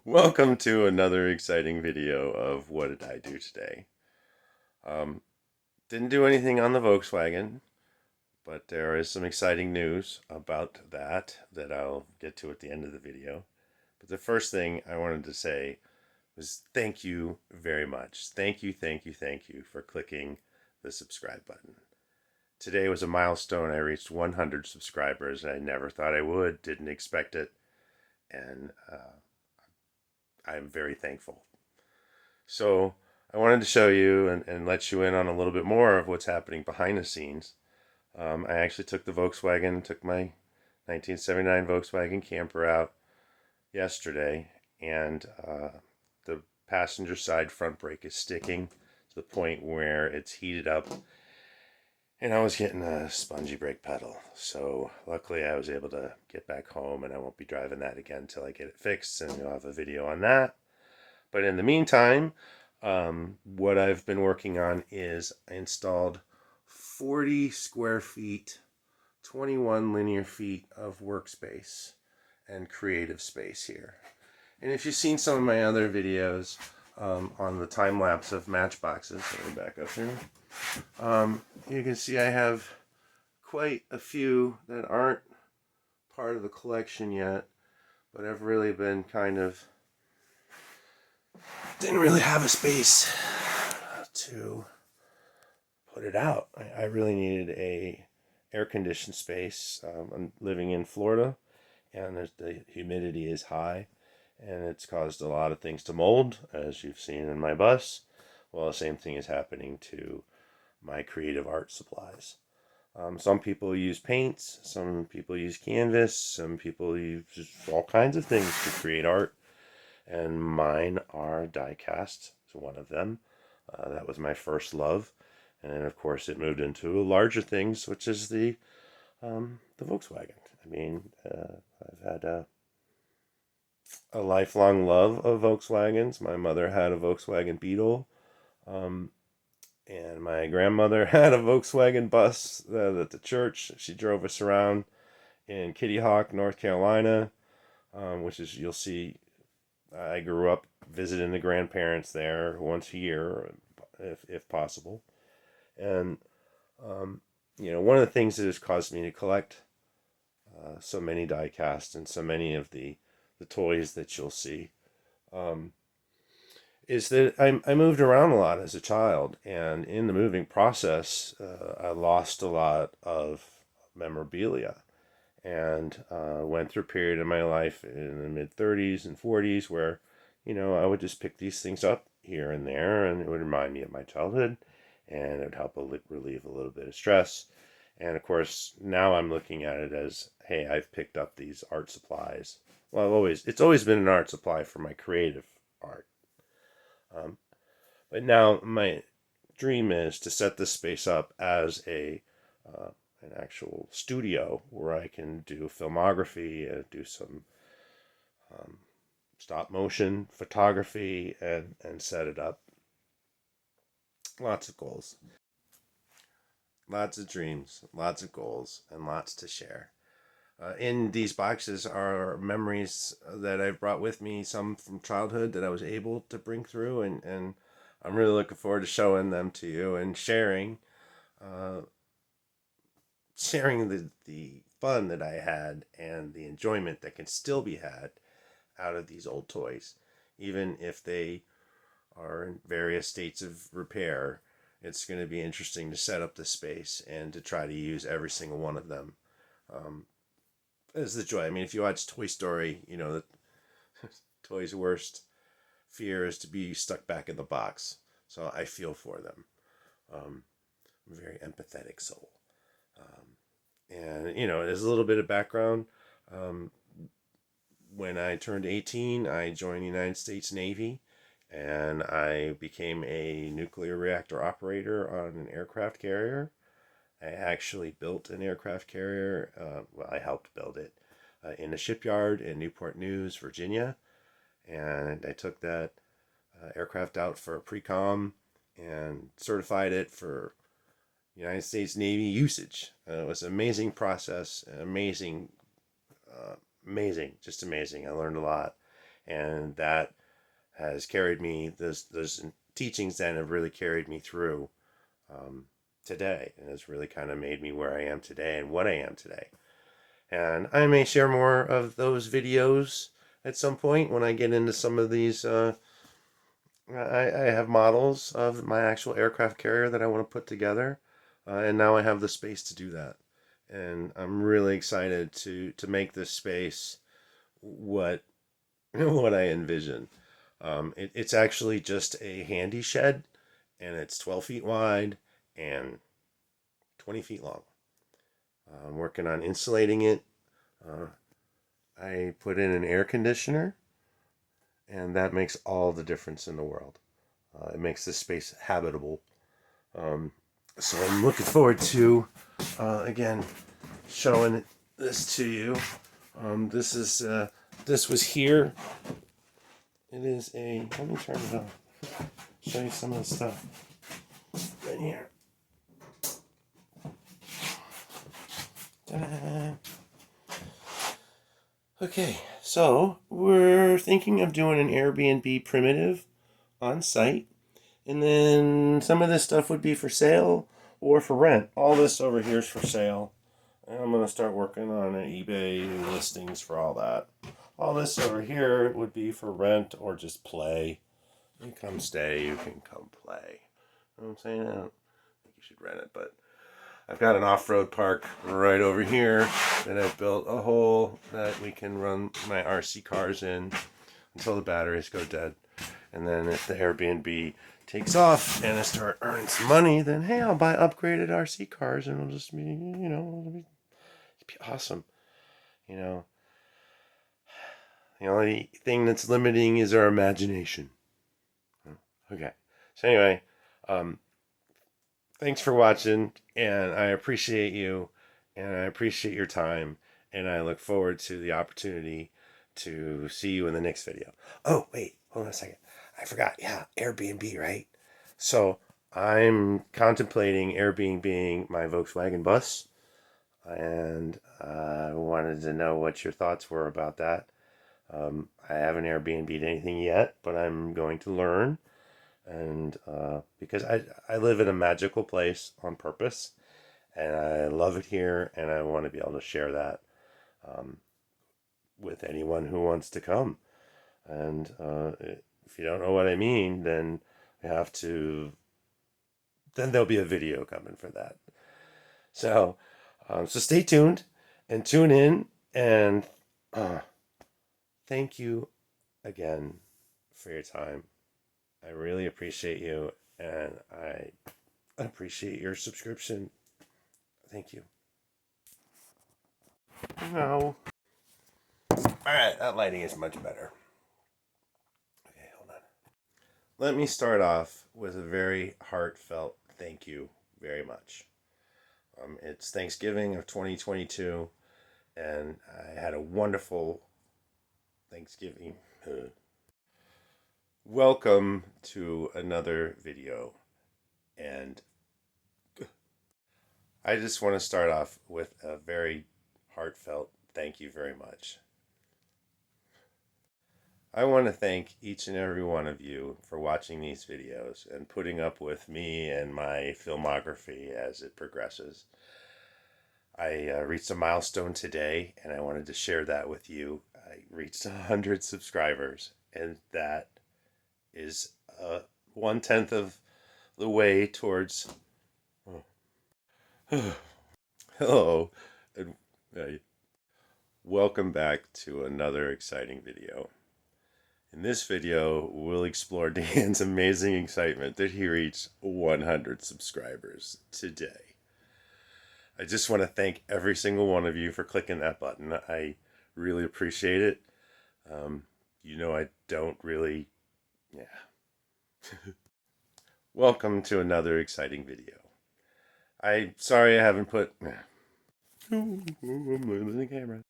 Welcome to another exciting video of What Did I Do Today. Um, didn't do anything on the Volkswagen, but there is some exciting news about that I'll get to at the end of the video. But the first thing I wanted to say was thank you very much. Thank you for clicking the subscribe button. Today was a milestone. I reached 100 subscribers. I never thought I would, didn't expect it, and I'm very thankful. So I wanted to show you and let you in on a little bit more of what's happening behind the scenes. I actually took my 1979 Volkswagen Camper out yesterday, and the passenger side front brake is sticking to the point where it's heated up, and I was getting a spongy brake pedal. So luckily I was able to get back home, and I won't be driving that again until I get it fixed, and you'll have a video on that. But in the meantime, what I've been working on is I installed 40 square feet, 21 linear feet of workspace and creative space here. And if you've seen some of my other videos on the time lapse of matchboxes, let me back up here. You can see I have quite a few that aren't part of the collection yet, but I've really been didn't really have a space to put it out. I really needed a air-conditioned space. I'm living in Florida, and the humidity is high, and it's caused a lot of things to mold, as you've seen in my bus. Well, the same thing is happening to my creative art supplies. Some people use paints, some people use canvas, some people use just all kinds of things to create art, and mine are die cast. It's one of them. That was my first love, and then of course it moved into larger things, which is the Volkswagen. I mean, I've had a lifelong love of Volkswagens. My mother had a Volkswagen Beetle, and my grandmother had a Volkswagen bus at the church. She drove us around in Kitty Hawk, North Carolina, which is, you'll see, I grew up visiting the grandparents there once a year, if possible. And, one of the things that has caused me to collect so many die cast and so many of the toys that you'll see is that I moved around a lot as a child. And in the moving process, I lost a lot of memorabilia. And went through a period in my life in the mid-30s and 40s where, I would just pick these things up here and there, and it would remind me of my childhood, and it would help relieve a little bit of stress. And of course, now I'm looking at it as, hey, I've picked up these art supplies. Well, it's always been an art supply for my creative art. But now my dream is to set this space up as an actual studio where I can do filmography and do some stop motion photography and set it up. Lots of goals, lots of dreams, lots of goals, and lots to share. In these boxes are memories that I've brought with me, some from childhood that I was able to bring through, and I'm really looking forward to showing them to you and sharing the fun that I had and the enjoyment that can still be had out of these old toys. Even if they are in various states of repair, it's going to be interesting to set up the space and to try to use every single one of them. As the joy. I mean, if you watch Toy Story, the toy's worst fear is to be stuck back in the box. So I feel for them. I'm a very empathetic soul. And, there's a little bit of background. When I turned 18, I joined the United States Navy, and I became a nuclear reactor operator on an aircraft carrier. I actually built an aircraft carrier. I helped build it in a shipyard in Newport News, Virginia. And I took that aircraft out for a pre-com and certified it for United States Navy usage. It was an amazing process, amazing, just amazing. I learned a lot. And that has carried me, those teachings then have really carried me through today, and it's really kind of made me where I am today and what I am today. And I may share more of those videos at some point when I get into some of these. I have models of my actual aircraft carrier that I want to put together, and now I have the space to do that. And I'm really excited to make this space what what I envision. It's actually just a handy shed, and it's 12 feet wide and 20 feet long. I'm working on insulating it. I put in an air conditioner, and that makes all the difference in the world. It makes this space habitable. So I'm looking forward to, again, showing this to you. This was here. It is a, let me turn it on, show you some of the stuff right here. Ta-da. Okay, so we're thinking of doing an Airbnb primitive on site, and then some of this stuff would be for sale or for rent. All this over here is for sale, and I'm going to start working on an eBay listings for all that. All this over here would be for rent or just play. You come stay, you can come play. You know what I'm saying? I don't think you should rent it, but I've got an off-road park right over here that I've built a hole that we can run my RC cars in until the batteries go dead. And then if the Airbnb takes off and I start earning some money, then hey, I'll buy upgraded RC cars and it'll just be, it'll be awesome. The only thing that's limiting is our imagination. Okay. So anyway, thanks for watching, and I appreciate you, and I appreciate your time, and I look forward to the opportunity to see you in the next video. Oh, wait, hold on a second. I forgot. Yeah, Airbnb, right? So I'm contemplating Airbnb my Volkswagen bus, and I wanted to know what your thoughts were about that. I haven't Airbnb'd anything yet, but I'm going to learn. And because I live in a magical place on purpose, and I love it here, and I want to be able to share that with anyone who wants to come. And if you don't know what I mean, then then there'll be a video coming for that. So stay tuned and tune in, and thank you again for your time. I really appreciate you, and I appreciate your subscription. Thank you. No. Alright, that lighting is much better. Okay, hold on. Let me start off with a very heartfelt thank you very much. It's Thanksgiving of 2022, and I had a wonderful Thanksgiving. Welcome to another video, and I just want to start off with a very heartfelt thank you very much. I want to thank each and every one of you for watching these videos and putting up with me and my filmography as it progresses. I reached a milestone today, and I wanted to share that with you. I reached 100 subscribers, and that is 1/10 of the way towards. Hello, and welcome back to another exciting video. In this video, we'll explore Dan's amazing excitement that he reached 100 subscribers today. I just want to thank every single one of you for clicking that button. I really appreciate it. I don't really. Yeah. Welcome to another exciting video. I'm sorry I haven't put. I'm losing the camera.